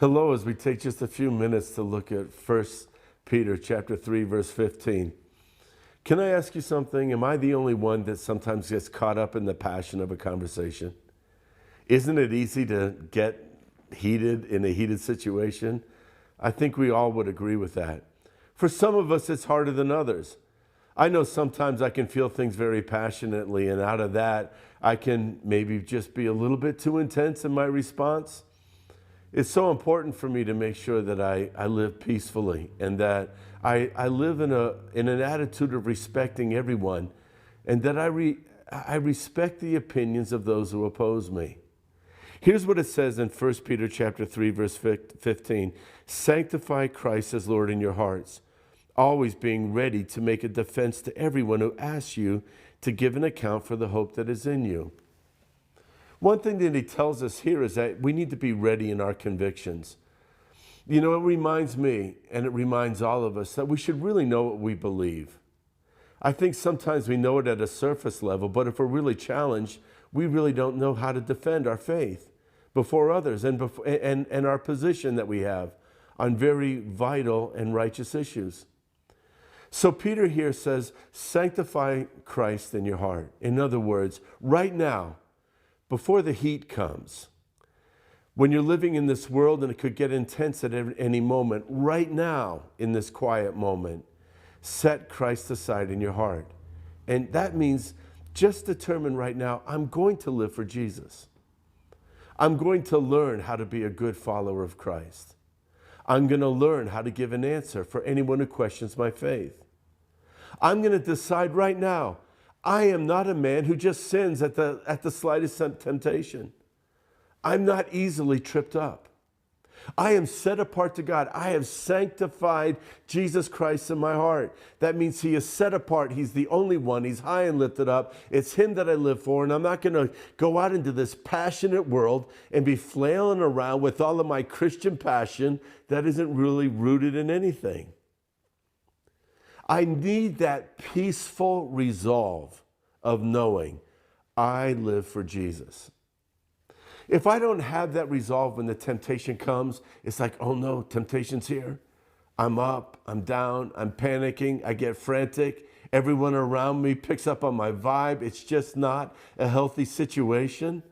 Hello, as we take just a few minutes to look at 1 Peter chapter 3, verse 15. Can I ask you something? Am I the only one that sometimes gets caught up in the passion of a conversation? Isn't it easy to get heated in a heated situation? I think we all would agree with that. For some of us, it's harder than others. I know sometimes I can feel things very passionately, and out of that, I can maybe just be a little bit too intense in my response. It's so important for me to make sure that I live peacefully and that I live in an attitude of respecting everyone, and that I respect the opinions of those who oppose me. Here's what it says in 1 Peter chapter 3, verse 15. Sanctify Christ as Lord in your hearts, always being ready to make a defense to everyone who asks you to give an account for the hope that is in you. One thing that he tells us here is that we need to be ready in our convictions. You know, it reminds me, and it reminds all of us, that we should really know what we believe. I think sometimes we know it at a surface level, but if we're really challenged, we really don't know how to defend our faith before others and our position that we have on very vital and righteous issues. So Peter here says, sanctify Christ in your heart. In other words, right now, before the heat comes, when you're living in this world and it could get intense at any moment, right now in this quiet moment, set Christ aside in your heart. And that means just determine right now, I'm going to live for Jesus. I'm going to learn how to be a good follower of Christ. I'm going to learn how to give an answer for anyone who questions my faith. I'm going to decide right now, I am not a man who just sins at the slightest temptation. I'm not easily tripped up. I am set apart to God. I have sanctified Jesus Christ in my heart. That means he is set apart. He's the only one. He's high and lifted up. It's him that I live for. And I'm not going to go out into this passionate world and be flailing around with all of my Christian passion that isn't really rooted in anything. I need that peaceful resolve of knowing I live for Jesus. If I don't have that resolve when the temptation comes, it's like, oh no, temptation's here. I'm up, I'm down, I'm panicking, I get frantic. Everyone around me picks up on my vibe. It's just not a healthy situation.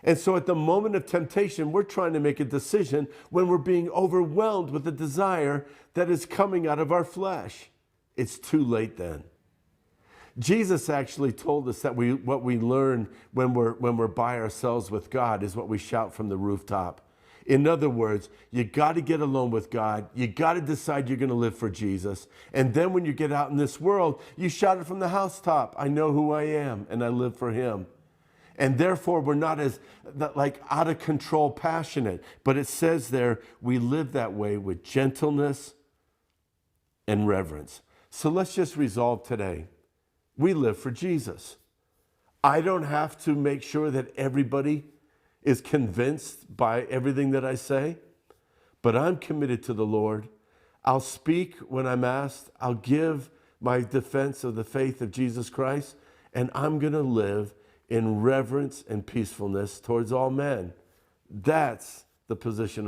And so at the moment of temptation, we're trying to make a decision when we're being overwhelmed with a desire that is coming out of our flesh. It's too late then. Jesus actually told us that what we learn when we're by ourselves with God is what we shout from the rooftop. In other words, you got to get alone with God. You got to decide you're going to live for Jesus. And then when you get out in this world, you shout it from the housetop. I know who I am and I live for him. And therefore, we're not as like out of control passionate. But it says there, we live that way with gentleness and reverence. So let's just resolve today. We live for Jesus. I don't have to make sure that everybody is convinced by everything that I say, but I'm committed to the Lord. I'll speak when I'm asked. I'll give my defense of the faith of Jesus Christ, and I'm going to live in reverence and peacefulness towards all men. That's the position